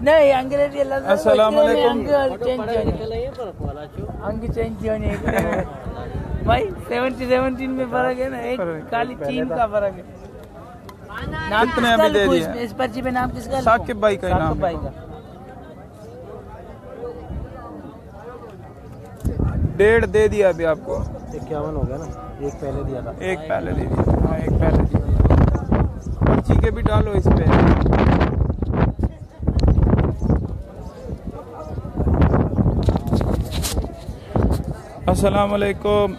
नहीं अंग्रेजी अस्सलाम वालेकुम भाई 17 में फर्क है ना, एक खाली चीन का फर्क है। नाम कितने अभी दे दिए? इस पर्ची पे नाम किसका? साकिब भाई का नाम भाई का। 1.5 दे दिया अभी आपको। 51 हो गया ना, एक पहले दिया था। एक पहले दे दिया, हाँ एक पहले दिया। पर्ची के भी डालो इस पे। अस्सलाम वालेकुम।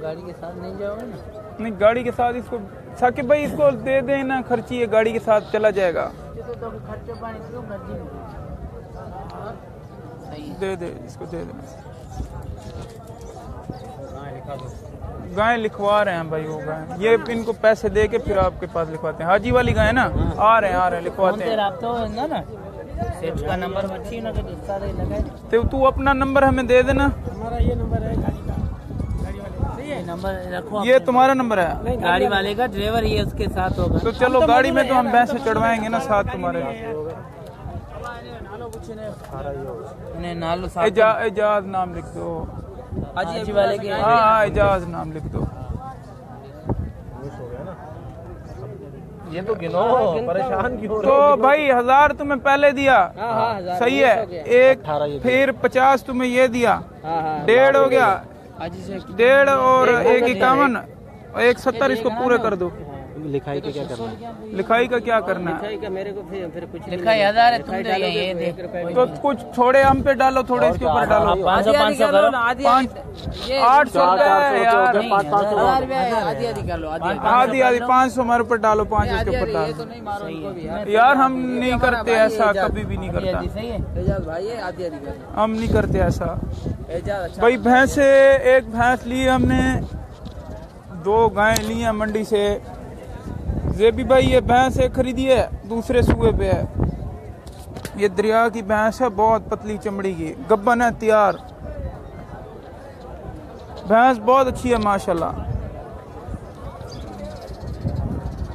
गाड़ी के साथ नहीं जाओगे ना? नहीं गाड़ी के साथ इसको साकिब भाई इसको दे देना, खर्ची है गाड़ी के साथ चला जाएगा। तो खर्चे पानी क्यों खर्ची दे दे इसको दे दे। गाय लिखवा रहे हैं भाई, वो गाय ये इनको पैसे दे के फिर आपके पास लिखवाते हैं। हाजी वाली गाय ना, आ रहे हैं लिखवाते हैं। ना सेठ का नंबर बच्ची ना तो तू अपना नंबर हमें दे देना। हमारा ये नंबर है गाड़ी का, नंबर रखो। ये तुम्हारा नंबर है? गाड़ी वाले का, ड्राइवर ये उसके साथ होगा। तो चलो गाड़ी में तो हम भैंसे चढ़वाएंगे ना साथ तुम्हारे। नालो एजाज नाम लिख दो। हाजी वाले के। हाँ एजाज नाम लिख दो। ये तो गिनो, परेशान क्यों हो रहे तो हो? भाई 1000 तुम्हें पहले दिया, सही है। एक फिर 50 तुम्हें ये दिया, 1.5 हो गया। 1.5 और 1 51, 1 70 इसको पूरे कर दो। लिखाई का क्या करना है? लिखाई का क्या करना है? लिखाई का मेरे को फिर कुछ लिखाई 1000 है, तुम दे ये दे। तो कुछ थोड़े हम पे डालो, थोड़े इसके ऊपर डालो। 500 करो ना, 800 रुपए यार, आधी आधी 500 हमारे ऊपर डालो, 5 इसके ऊपर डालो। यार हम नहीं करते ऐसा, कभी भी नहीं करता हम नहीं करते ऐसा भाई। भैंसे एक भैंस ली हमने, 2 गायें ली हैं मंडी से। जेबी भाई ये भैंस है खरीदी है, दूसरे सूबे पे है। ये दरिया की भैंस है, बहुत पतली चमड़ी की, गब्बन है तैयार। भैंस बहुत अच्छी है माशाल्लाह,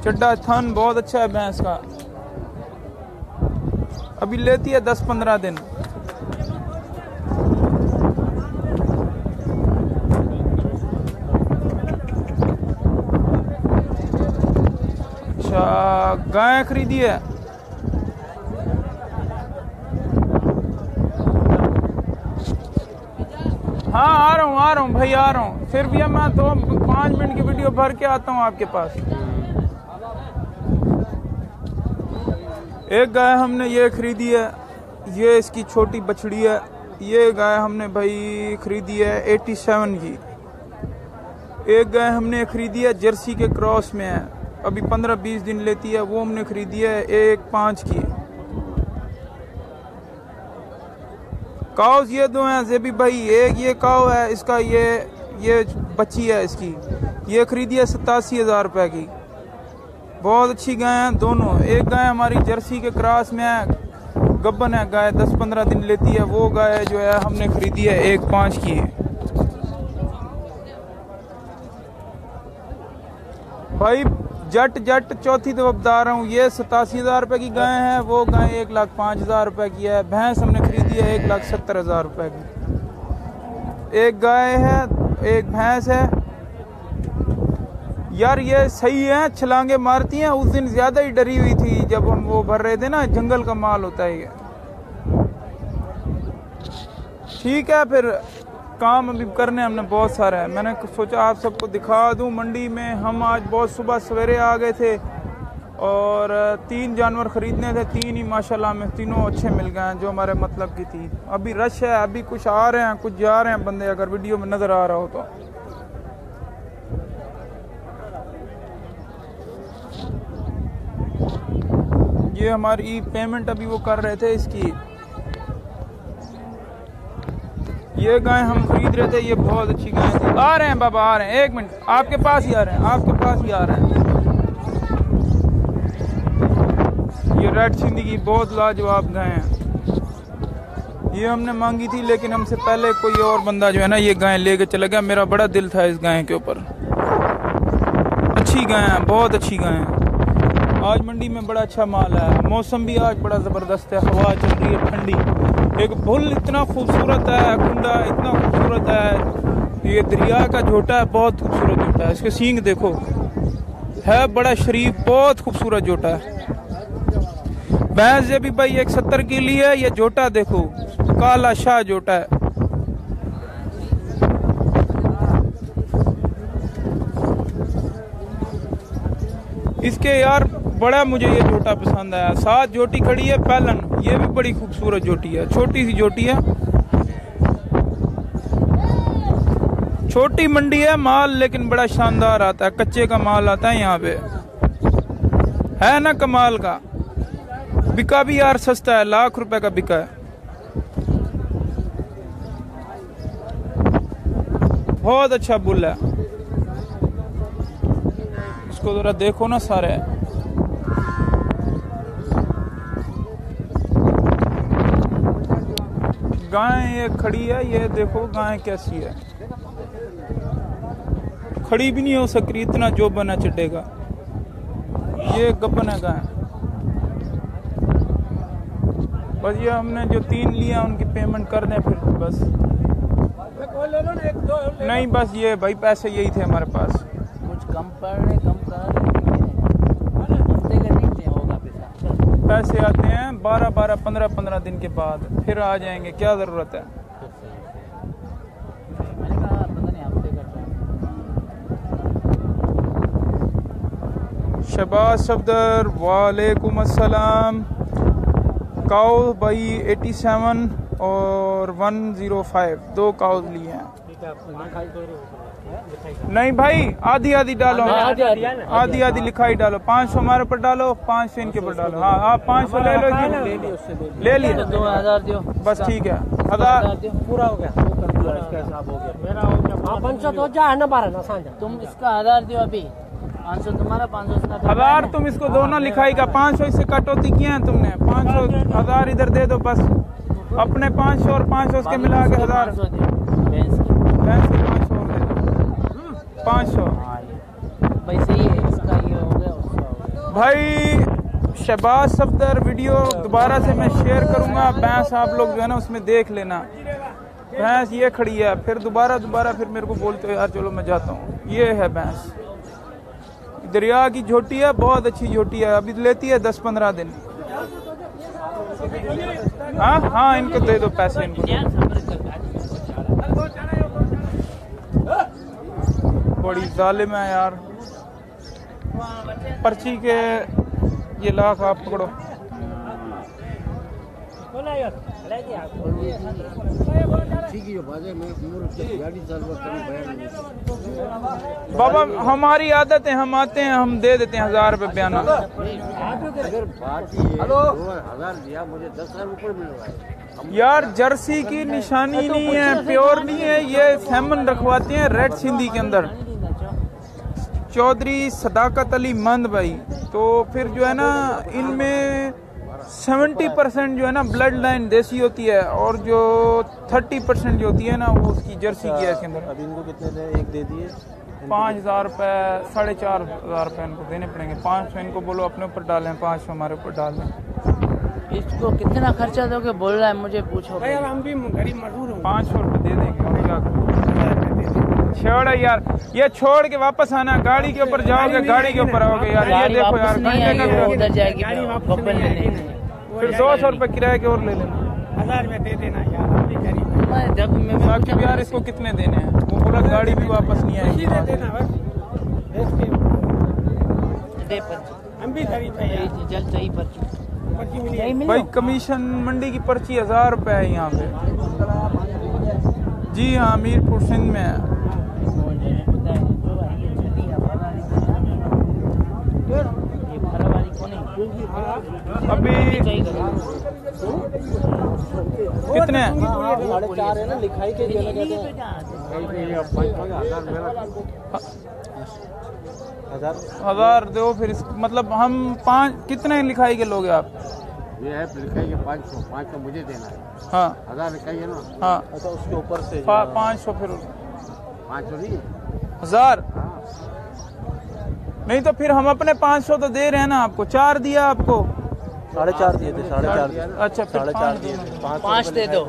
चड्डा थन बहुत अच्छा है भैंस का। अभी लेती है 10-15 दिन। गाय खरीदी है। हाँ आ रहा हूँ भाई, आ रहा हूँ। फिर भी मैं तो 5 मिनट की वीडियो भर के आता हूँ आपके पास। एक गाय हमने ये खरीदी है, ये इसकी छोटी बछड़ी है। ये गाय हमने भाई खरीदी है 87 की। एक गाय हमने खरीदी है जर्सी के क्रॉस में है, अभी 15-20 दिन लेती है, वो हमने खरीदी है 1.5 की। काउस ये 2 हैं जेबी भाई। एक ये काउ है, इसका ये बच्ची है इसकी, ये खरीदी है 87,000 रुपए की। बहुत अच्छी गाय हैं दोनों। एक गाय हमारी जर्सी के क्रॉस में है, गब्बन है गाय, 10-15 दिन लेती है। वो गाय जो है हमने खरीदी है 1.5 की। भाई जट चौथी दफा बता रहा हूँ, ये 87,000 रुपए की गाय है, वो गाय 1,05,000 रुपए की है। भैंस हमने खरीदी है 1,70,000 रुपए की। एक गाय है, एक भैंस है। यार ये सही है, छलांगे मारती हैं। उस दिन ज्यादा ही डरी हुई थी जब हम वो भर रहे थे ना, जंगल का माल होता है ये। ठीक है, फिर काम अभी करने हमने बहुत सारा है। मैंने सोचा आप सबको दिखा दूं। मंडी में हम आज बहुत सुबह सवेरे आ गए थे और 3 जानवर खरीदने थे। 3 ही माशाल्लाह में तीनों अच्छे मिल गए हैं जो हमारे मतलब की थी। अभी रश है, अभी कुछ आ रहे हैं कुछ जा रहे हैं बंदे, अगर वीडियो में नजर आ रहा हो तो। ये हमारी पेमेंट अभी वो कर रहे थे इसकी। ये गाय हम खरीद रहे थे, ये बहुत अच्छी गाय थी। आ रहे हैं बाबा, आ रहे हैं, 1 मिनट, आपके पास ही आ रहे हैं, आपके पास ही आ रहे हैं। ये रेड सिंधी की बहुत लाजवाब गाय हैं। ये हमने मांगी थी, लेकिन हमसे पहले कोई और बंदा जो है ना ये गाय लेके चला गया। मेरा बड़ा दिल था इस गाय के ऊपर। अच्छी गाय है, बहुत अच्छी गाय है। आज मंडी में बड़ा अच्छा माल है। मौसम भी आज बड़ा ज़बरदस्त है, हवा चल रही है ठंडी। एक बुल इतना खूबसूरत है, कुंडा इतना खूबसूरत है। ये दरिया का झोटा है, बहुत खूबसूरत झोटा है। इसके सींग देखो, है बड़ा शरीफ, बहुत खूबसूरत झोटा है। भैंस ये भी भाई 170 की ली है। ये झोटा देखो, काला शाह झोटा है। इसके यार बड़ा मुझे ये झोटा पसंद आया। साथ झोटी खड़ी है पैलन, ये भी बड़ी खूबसूरत झोटी है। छोटी सी झोटी है, छोटी मंडी है, माल लेकिन बड़ा शानदार आता है। कच्चे का माल आता है यहाँ पे, है ना कमाल का। बिका भी यार सस्ता है, ₹1,00,000 का बिका है। बहुत अच्छा बुल है। इसको जरा देखो ना सारे। गाय ये खड़ी है, ये देखो गाय कैसी है। खड़ी भी नहीं हो सकती, इतना जो बना चटेगा। ये गब्बन है गाय। बस ये हमने जो 3 लिया उनकी पेमेंट कर दें फिर बस। नहीं बस ये भाई पैसे यही थे हमारे पास। कुछ कम कर पैसे आते हैं 12-12, 15-15 दिन के बाद, फिर आ जाएंगे। क्या जरूरत है। मैंने कहा पता नहीं हफ्ते का। शहबाज सफदर वालेकुम अस्सलाम। काउ भाई 87 और 105, 2 काउज लिए हैं। नहीं भाई आधी आधी डालो, आधी आधी लिखाई डालो। 500 हमारे ऊपर डालो, 500 इनके ऊपर डालो। हाँ आप 500 ले लो, ले लिए 2000 दो बस ठीक है। 1000 पूरा हो गया, मेरा हो गया। 500 तो जा ना 12 ना सांझा। तुम इसका 1000 दो अभी। 500 तुम्हारा, 500 इसका। 1000 तुम इसको दोनों लिखाई का। 500 इससे कटौती किया है तुमने। 500 1000 इधर दे दो बस। अपने 500 और 500 उसके मिला के 1000। भैंस के 500 और दे दो। 500 भाई सही है। इसका ये हो गया, उसका हो गया। भाई शहबाज सफदर वीडियो दोबारा से मैं शेयर करूंगा। भैंस आप लोग जो है ना उसमें देख लेना। भैंस ये खड़ी है, फिर दोबारा फिर मेरे को बोलते हो यार चलो मैं जाता हूँ। ये है भैंस, दरिया की झोटी है, बहुत अच्छी झोटी है। अभी लेती है 10-15 दिन। हाँ हाँ इनको दे दो पैसे इनको। बड़ी जालिम है यार। पर्ची के ये लाख आप पकड़ो। बाबा हमारी आदत है, हम आते हैं हम दे देते हैं 1000 रुपये बयाना। अगर बात ये 2000 दिया, मुझे 10,000 ऊपर मिल रहा है। यार जर्सी की निशानी नहीं है, प्योर नहीं है। ये सैमन रखवाते हैं रेड सिंधी के अंदर। चौधरी सदाकत अली मंद भाई। तो फिर जो है ना इनमें 70% जो है ना ब्लड लाइन देसी होती है, और जो 30% जो होती है ना वो उसकी जर्सी की है इसके अंदर। अभी इनको कितने दे? एक दे दिए। 5000 रुपये, 4500 रुपये इनको देने पड़ेंगे। 500 इनको बोलो अपने ऊपर डालें, 500 हमारे ऊपर डाल दें। इसको कितना खर्चा दोगे बोल रहा है, मुझे पूछो। यार हम भी गरीब मजदूर हूँ। 500 रुपये दे देंगे और क्या करूं। छोड़ यार, ये छोड़ के वापस आना। गाड़ी के ऊपर जाओगे, गाड़ी के ऊपर आओगे यार। ये देखो यार उधर जाएगी फिर 200 रुपये किराए के और ले लेना। 1000 में दे देना यार, हम भी गरीब हैं। जब मैं साकिब यार इसको कितने देने हैं? वो बोला गाड़ी भी वापस नहीं आएगी। दे देना बस। दे पर्ची, हम भी गरीब हैं यार। जल्द सही पर्ची मिली भाई कमीशन मंडी की पर्ची 1000 रुपये है यहाँ पे। जी हाँ मीरपुर सिंध में है। अभी कितने? 4.5 है ना लिखाई के। 1000 दो फिर मतलब हम 5 कितने लिखाई के लोगे आप? ये है लिखा है 500 मुझे देना है। हाँ 1000 लिखा है ना। हाँ अच्छा उसके ऊपर से 500 फिर 500 नहीं 1000 नहीं तो फिर हम अपने 500 तो दे रहे हैं ना आपको। 4 दिया आपको 4.5 दिए थे 4.5 अच्छा फिर 4.5 दिए थे 5 दे दो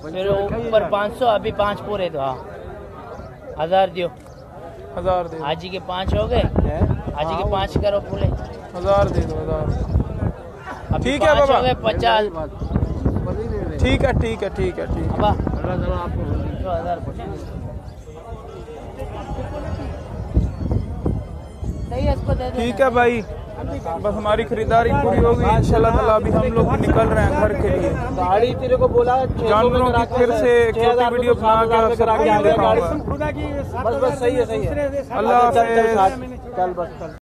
फिर ऊपर 500 अभी 5 पूरे दो। हाँ 1000 दियो 1000 दे दो। हाजी के 5 हो गए हाजी के 5 करो पूरे 1000 दे दो 1000 अभी ठीक है 5 बाबा। हो गए 50 ठीक है ठीक है ठीक है ठीक है। अबा आपको 1000 सही है इसको दे दो। ठीक है भाई बस हमारी खरीदारी पूरी होगी इंशाल्लाह ताला। अभी हम लोग निकल रहे हैं घर के लिए। गाड़ी तेरे को बोला जानवरों की फिर से एक छोटी वीडियो बना के आप सबको दिखाऊंगा। बस सही है अल्लाह हाफिज़। चल बस चल।